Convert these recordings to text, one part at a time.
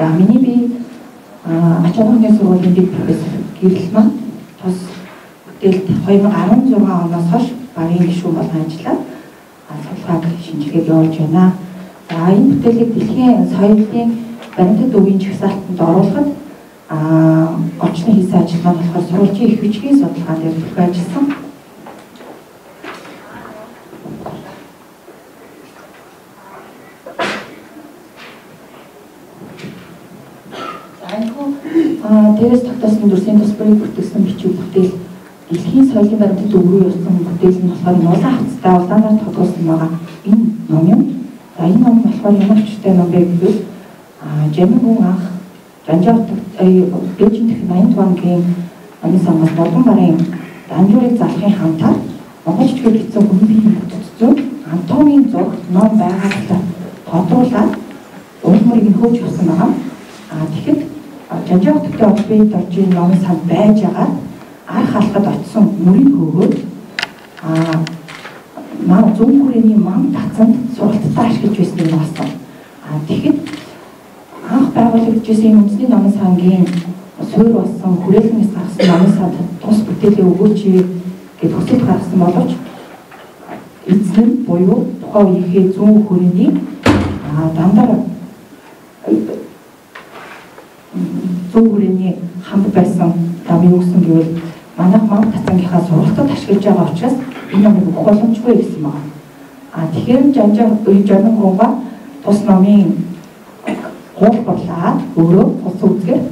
За миний би ач холбогдолын сургуулийн дэд профессор Гэрэл маань тус бүтээлд 2016 оноос хойш багийн гишүүн болгон ажиллаад судалгааг шинжилгээг явуулж байна. За энэ бүтээлийг дэлхийн соёлын баримтат өвийн жагсаалтанд оруулахад орчны хийсэн ажил маань болохоор сурвалжийн их хүчгийн судалгаа дээр төлөв ажилласан. Дээрээс тогтоосон дүрсийн тусбарыг бүртгэсэн бичиг бүтээл дэлхийн соёлын баримтат өв рүү явсан бүтээл нь болохоор улаан хавцтай улаанаар тодруулсан байгаа энэ ном юм. За энэ ном болохоор ямар хүчтэй ном бэ гэвэл Жамин хүн анх Жанжаавт Бээжин дэх 80 онгийн оны самбас Болон барын дамжуурыг залахын хамтаар Монголч хэлсэн хүн биеийн бүтцэн Антомийн зураг ном байгуулалтаа тодруулаад уурмыг нь хөөж өгсөн байгаа. Тэгэхэд Жанжаавттай холбоотой орж ирэх номын санд байж байгаа арх халахад очсон мөрийг хөөгөөд маа зөв хүрээний мам тацанд сургалтад ашиглаж байсан юм болсон. Тэгэхэд анх байгуулагдсан энэ үндэсний номын сангийн суурь болсон хүрээлэнгээс гаргасан номын санд тус бүтээлээ өгөөч гэж хүсэлт гаргасан боловч эзэн нь буюу тухайн үеийнхээ зүүн хүрээний дандаа зүүн хүрээний хамт байсан намын өгсөн гэвэл манайх мам тацангийнхаа сургалтад ашиглаж байгаа учраас энэ номыг өгөх боломжгүй гэсэн байна. Тэгэхээр Жамин хууга тус номын гол бодлоо өөрөө тус үзгээр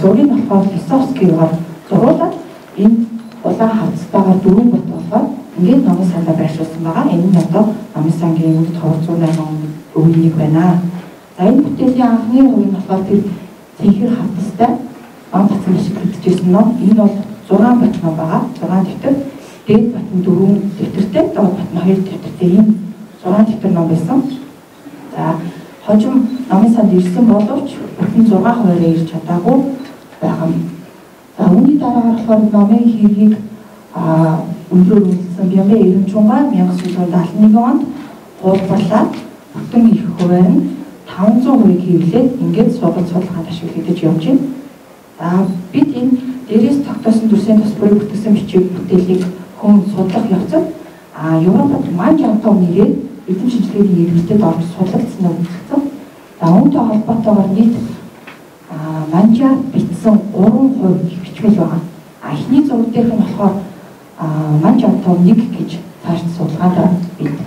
зургийг болохоор Лисовскийгаар зурулаад энэ улаан хавцтайгаар дөрвөн бот болохоор ингээд номын сандаа байршуулсан байгаа. Энэ нь одоо номын сангийн 1208 өвийг байна. За энэ бүтээлийн анхны үе нь болохоор тэр цэнхэр хавцтай мам тацан ашиглагдчихсэн ном. Энэ бол 6 бот ном байгаа. 6 дэвтэр, дээд бот нь 4 дэвтэртэй, доод бот нь 2 дэвтэртэй ийм 6 дэвтэр ном байсан. За хожим номын санд ирсэн боловч бүтэн 6 хуваараа ирж чадаагүй байгаа юм. За үүний дараагаар болохоор номын хэргийг өндөр үнэлсэн Бямбэ Эренчунга 1971 онд хуулбарлаад бүтэн их хуваар нь 500% хэвлээд ингээд судалгаад ашиглагдаж явж байна. За бид энэ дээрээс тогтоосон дүрсийн тусбарыг бүртгэсэн бичиг бүтээлийг хүн судлах явцад Европод Манж Антом нэрээр эзэм шинжилгээний иргэдэд орж судлагдсан нь үзэгдсэн. За үүнтэй холбоотойгоор нийт Манжаар бичсэн 3% их бичмэл байгаа. Эхний зураг дээрх нь болохоор Манж Антом 1 гэж цааш судалгаанд бид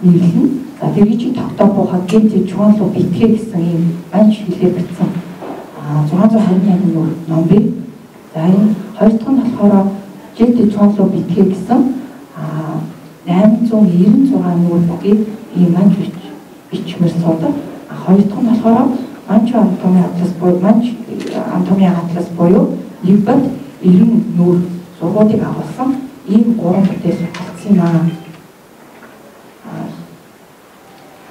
нэрлэнэ. За тэргийн тогтоогоо гэнтэй чуанлуу битгээ гэсэн ийм манж хэлээр бичсэн 628 ном бий. За энэ хоёр дахь нь болохоор гэнтэй чуанлуу битгээ гэсэн 896 нүргийг ийм манж бичмээр суудаг. Хоёр дахь нь болохоор Манж Антомийн атлас буюу нэг бод 90 нүр зургуудыг агуулсан ийм 3 бүтээл баталсан юм аа.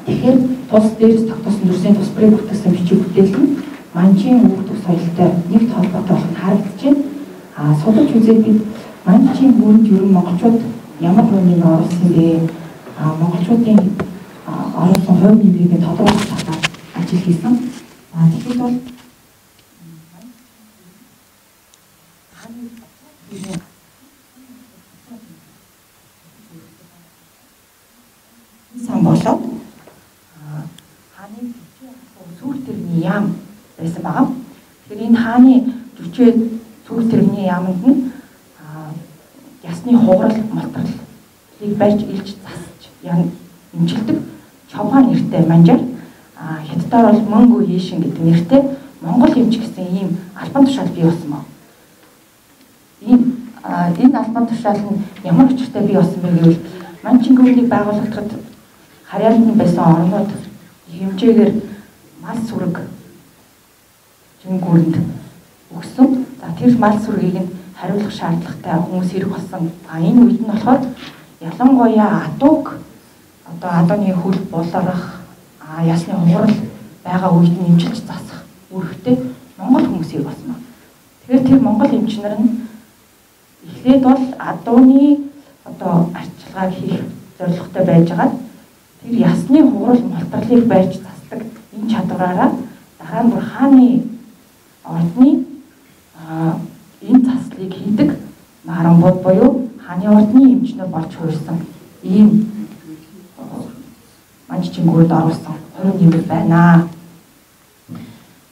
Тэгэхээр тус дээрс тогтоосон дүрсийн тусбарыг бүртгэсэн бичиг бүтээл нь манжийн өвдөх соёлтой нэгт холбоотой болох нь харагдаж байна. Судалж үзээд бид манжийн бүрд ер нь монголчууд ямар хувийг оруулсан бэ? Монголчуудын оруулсан хувь нэмрийг тодорхойлох талаар ажил хийсэн. Тэгэхээр бол сан болоод хааны зүрх тэрний яам байсан байгаа. Тэгэхээр энэ хааны жүжээ зүрх тэрний яамд нь ясны хугарал малтарлыг барьж илж засч имжилдэг чавга нэртэй манжаар хятадаар бол Мөнгө Ийшин гэдэг нэртэй Монгол эмч гэсэн ийм албан тушаал бий болсон байна. Энэ албан тушаал нь ямар учиртай бий болсон бэ гэвэл манчин гүрнийг байгуулагдахад харьяанд нь байсан орнууд хэмжээгээр мал сүрэг гүрэнд өгсөн. За тэр мал сүргийг нь хариулах шаардлагатай хүмүүс хэрэг болсон. Энэ үед нь болохоор ялангуяа адууг одоо адууны хөл буларах ясны хугарал байгаа үед нь имжилж засах үүрэгтэй монгол хүмүүсийг болсон байна. Тэгэхээр тэр монгол эмч нар нь эхлээд бол адууны одоо арчилгааг хийх зорилготой байж байгаа. Тэр ясны хугарал малтарлыг барьж засдаг энэ чадвараараа хааны ордны энэ заслыг хийдэг Маранбууд буюу хааны ордны эмчнэр болж хуурсан ийм манжичингүүд оруулсан 20 нэмэр байна.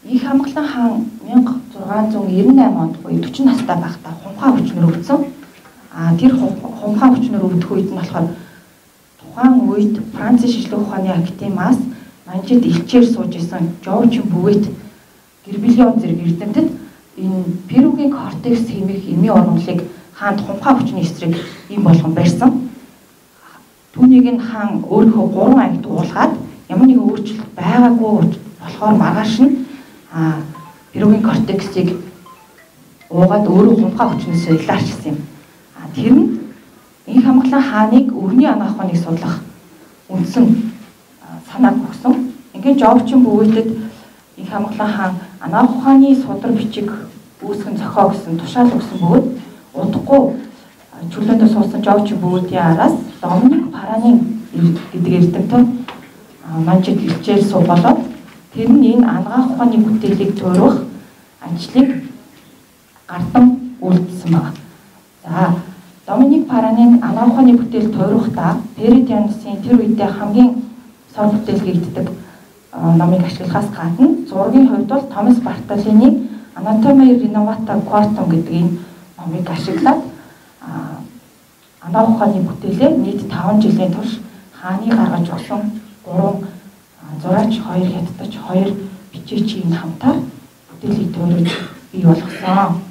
Их Хамглан хаан 1698 онд буюу 40 настай байхдаа хумхаа хүчнэр өвдсөн. Тэр хумхаа хүчнэр өвдөх үед нь болохоор тухайн үед Францын шижлэх ухааны академиас манжид элчээр сууж исэн Жорж Бөвет гэрбилион зэрэг эрдэмтэд энэ Перугийн кортекс хэмээх эмийн оргонлыг хаанд хумхаа хүчний эсрэг юм болгон барьсан. Түүнийг нь хаан өөрийнхөө 3 ангид уулгаад ямар нэгэн өөрчлөлт байгаагүй болохоор маргааш нь Перугийн кортексийг уугаад өөрөө хумхаа хүчнээс илаарчсан юм. Тэр нь Их Хамглан хааныг өргөний анаах ухааныг судлах үндсэн санааг өгсөн. Ингээд Жовчин Бөвөтэд Их Хамглан хаан анаах ухааны судар бичиг үүсгэн зохио гэсэн тушаал өгсөн бөгөөд удахгүй чөлөөндөө суусан Жовчин Бөвөтийн араас Доминик Паранин гэдэг эрдэмтэн манжид хичээл суу болоод тэр нь энэ анаах ухааны бүтээлийг зөөрөх ажлыг гардан үйлдсэн байна. За Доминик Паранин анаах ухааны бүтээл тойрохтаа Перидианусын тэр үедээ хамгийн сор бүтээл хийгддэг номыг ашиглахаас гадна зургийн хувьд бол Томас Бартолини Анатомия Реновата Quartum гэдэг энэ номыг ашиглаад анаах ухааны бүтээлээ нийт 5 жилийн турш хааны гаргаж өгсөн 3 зураач 2 хятадч 2 бичээчийн хамтаар бүтээлийг тойрож бий болгосон.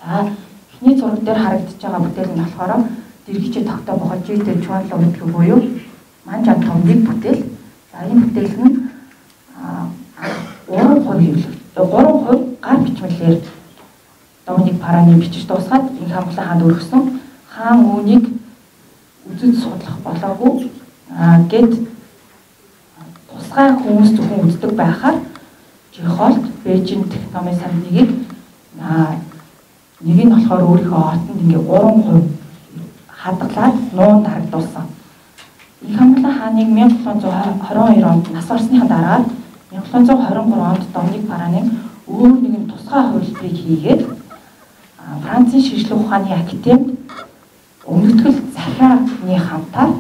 За эхний зураг дээр харагдаж байгаа бүтээл нь болохоор дэргэжээ тогтоо бохол жийтэй чуанлог гэдэг буюу манж антом нэг бүтээл. За энэ бүтээл нь 3% гар бичмэлээр Доминик Паранин бичиж дуусгаад Их Хамглан хаанд өргөсөн. Хаан үүнийг үзэж судлах болоогүй гэд тусгай хүмүүс зөвхөн үздэг байхаар Жихолд Бээжинт номын самныг нэг нь болохоор өөрийнхөө хотод ингээ 3% хадгалаад нуунд харагдуулсан. Их Хамглан хааныг 1722 онд нас барсныхаа дараа 1723 онд Доминик Паранин өөр нэгэн тусгай хувилбарыг хийгээд Францын шижлэх ухааны академид өмнөдгөл захианы хамтаар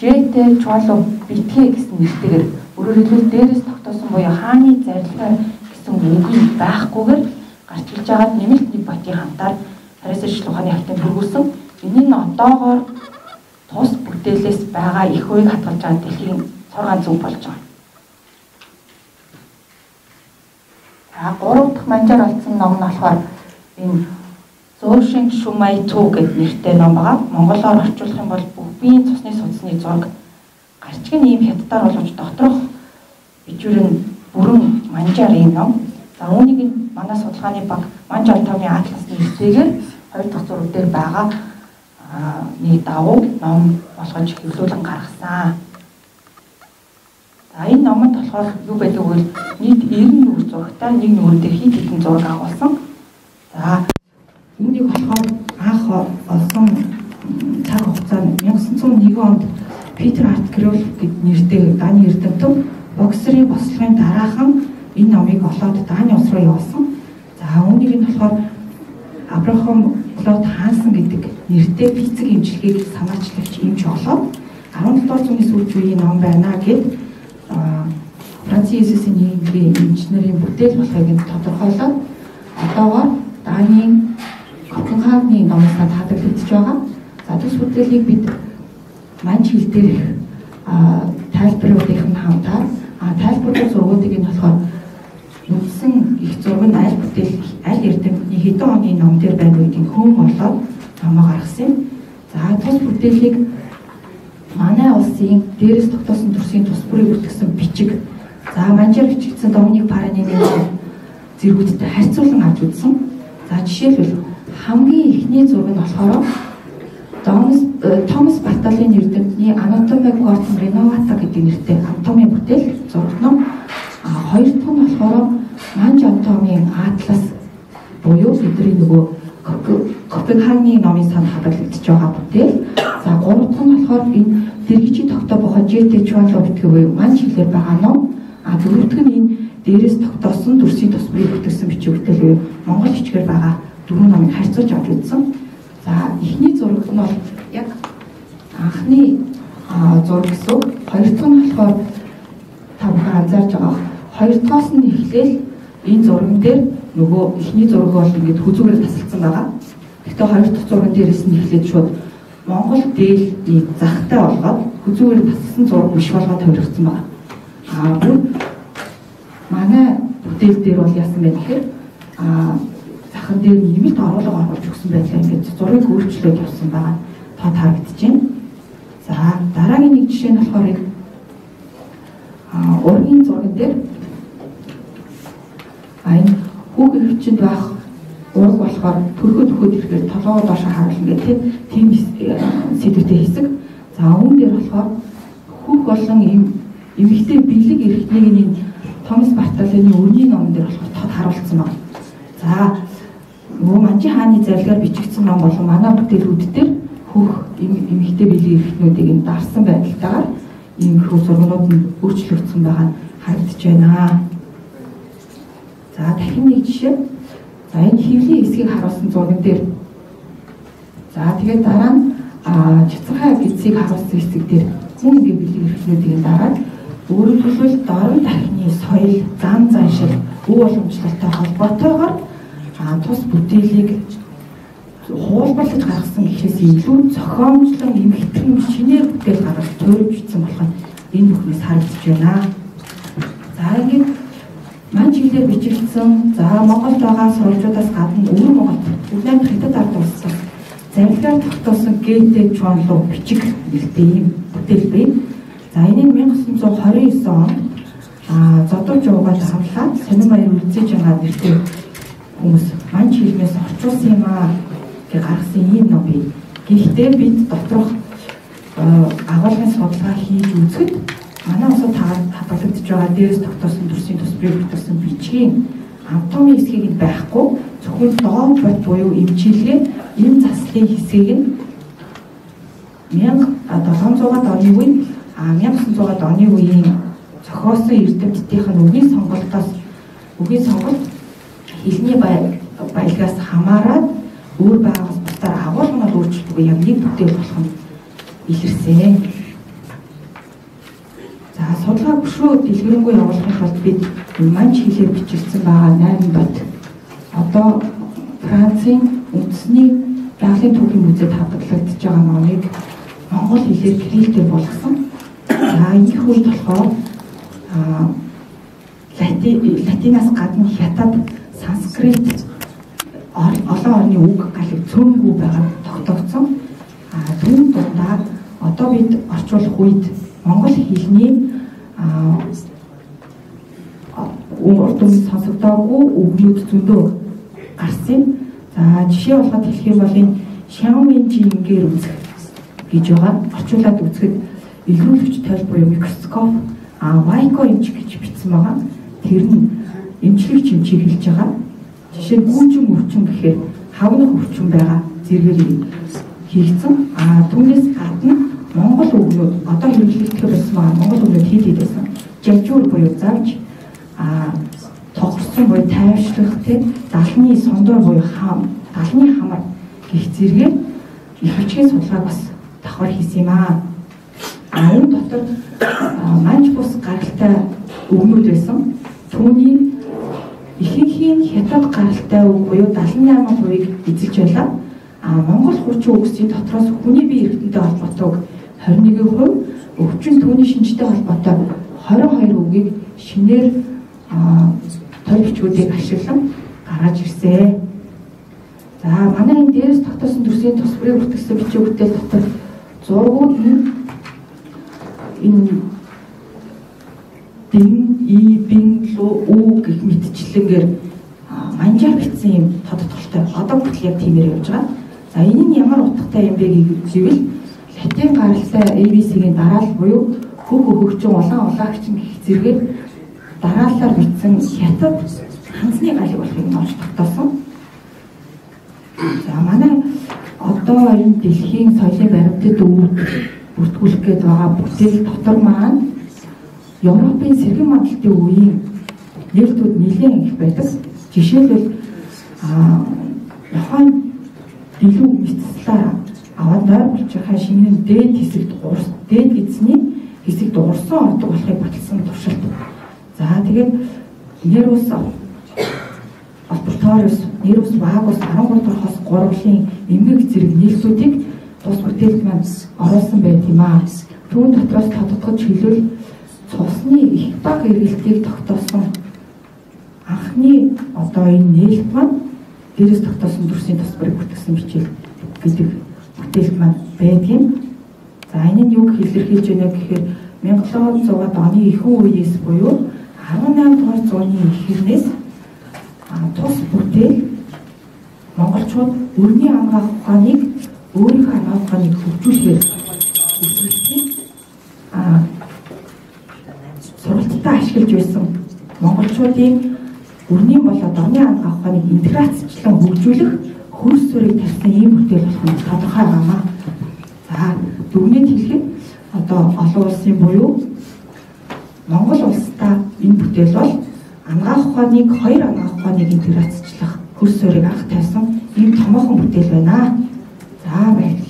Жэдэ Чуало битгэ гэсэн нэртэйгээр өөрөөр хэлбэл дээрээс тогтоосон буюу хааны зарилгаа гэсэн үг нь байхгүйгээр гарч ирж байгаад нэмэлт нэг батийн хамтаар Францын шижлэх ухааны академид бүргүүлсэн. Энэ нь одоогоор тус бүтээлээс байгаа их үеийг хадгалж байгаа дэлхийн цоргаан зүг болж байгаа. За 3 дахь манжаар олдсон ном нь болохоор энэ Зоошин Шумай Цуу гэдэг нэртэй ном байгаа. Монголоор орчуулах юм бол Бүгбийн цусны судасны зураг гарчгийн ийм хятадаар болгож доторх бичвэрэн бүрэн манжаар ийм ном. За үүнийг манай судалгааны баг манж антомын атласны эсрэгээр 2 дахь зураг дээр байгаа нэг давуу ном болгож хэвлүүлэн гаргасан. За энэ номонд болохоор юу байдаг вэ? Нийт 90 нүрэ зурагтай нэг нүрэн дээр хит хитэн зураг агуулсан. За үүнийг болохоор анх олсон цаг хугацаанд 1901 онд Питер Арт Крёл гэдэг нэртэй Дани эрдэмтэн боксерийн бослогын дараахан энэ номыг олоод Дани улс руу явуулсан. За үүнийг нь болохоор Абрахам Клод Хансан гэдэг нэртэй физик эмчилгээг санаачлагч эмч олоод 17-р зууны сүүлч үеийн ном байна гэд Францын эсэсийн нийгмийн инженерийн бүтээл болохыг нь тодорхойлоод одоогоор Данийн Копенгагны номоос тадаглагдж байгаа. За төс бүтээлийг бид манж хэл дээр тайлбаруудын хамтаар тайлбарлах зургуудыг нь болохоор үндсэн их зураг нь аль бүтээл аль эрдэмтний хэдэн оны ном дээр байна гэдгийг хөм болоод номоо гаргасан юм. За тус бүтээлийг манай улсын дээрээс тогтоосон төрсийн тус бүрийг бүртгэсэн бичиг. За манжаар бичигдсэн Доминик Паранины зэргүүдтэй харьцуулан авч үзсэн. За жишээлбэл хамгийн эхний зураг нь болохоор Томас Бартолини эрдэмтний Анатомия Quartum Renovata гэдэг нэртэй анатомийн бүтээл зураг ном. Хоёр дахь нь болохоор манж анатомийн атлас буюу бидний нөгөө Копенгагны номын сан хадгалагдж байгаа бүтээл. За гурав дахь нь болохоор энэ дэргэжийн тогтоо бохоо Жэдэ Чуанло гэдэг буюу манж хэлээр байгаа ном. Дөрөвдөг нь энэ дээрээс тогтоосон дүрсийн тусбарыг бүтээсэн бичиг бүтээл Монгол хичгээр байгаа 4 номыг харьцуулж авч үзсэн. За эхний зураг нь бол яг анхны зураг гэсэн. Хоёр дахь нь болохоор та бүхэн анзаарж байгаа. Хоёр дахьоос нь эхлээл энэ зурган дээр нөгөө эхний зураг бол ингээд хүзүүгээр тасалсан байгаа. Гэхдээ хоёр дахь зурган дээрээс нь эхлээд шууд Монгол дээлний захтай болгоод хүзүүгээр тасалсан зураг биш болгоод тойрогдсон байна. Бүр манай бүтээл дээр бол яасан бэ гэхээр захын дээр нэмэлт оруулга оруулж өгсөн байлаа. Ингээд зургийг өөрчлөөд явсан байгаа. Та харагдаж байна. За дараагийн нэг жишээ нь болохоор ургийн зурган дээр энэ хүүхэн хөвчөнд байх ураг болохоор төрхөд ирэхээр толгоо доошо харуулна гэх тийм сэдвүүтэй хэсэг. За үүн дээр болохоор хүүх болон эмэгтэй бэлэг эрхтнийг энэ Томас Бартоломены өрний номон дээр болохоор тод харуулсан байна. За нөгөө Манжи хааны зарилгаар бичигдсэн ном болон манай бүтээлүүд дээр хүүх эмэгтэй бэлэг эрхтнүүдийг энэ дарсан байдалтайгаар иймэрхүү зургууд нь өөрчлөгдсөн байгаа нь харагдаж байна. За дахин нэг жишээ. За энэ хөвлийн хэсгийг харуулсан зурган дээр. За тэгээд дараа нь чацархай гидсийг харуулсан хэсэг дээр хүн ингээ бэлэг эрхтнүүдийг дараад өөрөлдвөл дорн дахны соёл, зам заншил, өв уламжлалтай холбоотойгоор тус бүтээлийг хуулбарлаж гаргасан гэхээс илүү зохиомжлон эмхтэн шинээр бүтээл гаргаж тойрож бичсэн болохоор энэ бүхнээс харагдаж байна. За ингээд маань чиглэлээр бичигдсэн за Монголд байгаа сурвалжуудаас гадна өвөр Монголд Улаан хятад ард улсаас зарилгаар тогтоосон гээтэй чонлоо бичиг нэртэй юм бүтээл бий. За энэ нь 1929 онд зодож уугаад авлаа сонин баяр үлзэж байгаа нэртэй хүмүүс маань чиглэлээс орчуулсан юм гэж гаргасан ийм ном бий. Гэхдээ бид доторх агуулгын судалгаа хийж үзэхэд манай усад хадгалагдж байгаа дээрээс тогтоосон дүрсийн тусбарыг бүтээсэн бичгийн анатомийн хэсгийг нь байхгүй зөвхөн доод бод буюу эмчилгээ энэ заслын хэсгийг нь 1700-аад оны үед 1900-аад оны үеийн зохиосон эрдэмтдийнх нь үгийн сонголт хэлний баялгаас хамаарат өөр байгаас бусдаар агуулгын өөрчлөлтгүй яг нэг бүтээл болох нь илэрсэн. За судалгаа гүшүү дэлгэрэнгүй явуулахын тулд бид манч хэлээр бичигдсэн байгаа 8 бод одоо Францын үндэсний яглийн түүхийн музейд хадгалагдж байгаа номыг монгол хэлээр кириллээр болгосон. За энэ үед болохоор латинаас гадна хятад, санскрит олон орны үг галыг цөмгүй байгаа тогтоогдсон. Түүний дундаа одоо бид орчуулах үед монгол хэлний урд өмнө сонсогдоогүй үгнүүд зөндөө гарсан. За жишээ болгоод хэлэх юм бол энэ Шаоминжингээр үзэх гэж байгаа. Орчуулад үзэхэд илрүүлэгч тойл буюу микроскоп Вайко эмчиг гэж бичсэн байгаа. Тэр нь эмчлэгч эмчийг хэлж байгаа. Жишээ нь гүйжин өвчин гэхээр хавнах өвчин байгаа зэрэгээр хийгдсэн. Түүнээс гадна монгол үгнүүд одоо хэрэглэгдэх байсан байгаа монгол үгнүүд хийлээд байсан. Жавжуур буюу завж тогтсон буюу тайвшлах те далны сондор буюу далны хамар гэх зэрэгээр их бичгийн судалгааг бас давхар хийсэн юм аа. Энэ дотор манч бус гаралтай үгнүүд байсан. Түүний ихэнхийн хятад гаралтай үг буюу 78% эзэлж байлаа. Монгол хуучин үгсийн дотроос хүний бие эрдэнэтэй холбоотой 21%, өвчин түүний шинжтэй холбоотой 22 үгийг шинээр төр бичгүүдийг ашиглан гаргаж ирсэн. За манай энэ дээрээс тогтоосон дүрсийн тусбарыг бүртгэсэн бичиг бүтээл дотор зургууд нь энэ бинглүү гэх мэтчлэнгээр манжаар бичсэн юм тодтолтой. Одоо хүртэл яг тиймэр явж байгаа. За энэ нь ямар утгатай юм бэ гэвэл латин гаралтай ABC-ийн дараал буюу хөгжин улаан улаагчин гэх зэргээр дараалалаар бичсэн хятад ханцны галыг болохыг нууж тогтоосон. За манай одоо энэ дэлхийн соёлын баримтад бүртгүүлэх гээд байгаа бүтээл дотор маань Европын сэргэн мандалтын үеийн нээлтүүд нэлээд их байдаг. Жишээлбэл Японы илүү мэдслээр аваад нойр булчирхай шинийн дээд хэсэгт дээд эзний хэсэгт урсан ордог болохыг баталсан туршилт. За тэгээд Нерус Апорториус, Нерус Вагус 13 дахь хос гурвын эмгэг зэрэг нээлтүүдийг тус бүтээлд маань оруулсан байт юм аа. Түүн дотроос тодтогч хэлвэл цусны их бага эргэлтийг тогтоосон анхны одоо энэ нээлт маань дээрээс тогтоосон дүрсийн тус бараг бүтгсэн бичээл гэдэг бүтээлд маань байдгийн. За энэ нь юу илэрхийлж байна гэхээр 1700-аад оны ихэнх үеэс буюу 18 дугаар зууны эхнээс тус бүтээл монголчууд өрний ангаах ухааныг өөрийнхөө ангаах ухааныг хөгжүүлэхээр сургалтад ашиглаж байсан монголчуудын өрний болоод орны ангаах ухааныг интеграцчлан хөгжүүлэх хөрс суурийг тавьсан ийм бүтээл болох нь тодорхой байна. За дүгнэлт хэлэхэд одоо олон улсын буюу Монгол улстай энэ бүтээл бол ангаах ухааныг хоёр ангаах ухааныг интеграцчлах хөрс суурийг анх тавьсан ийм томоохон бүтээл байна. За баярлалаа.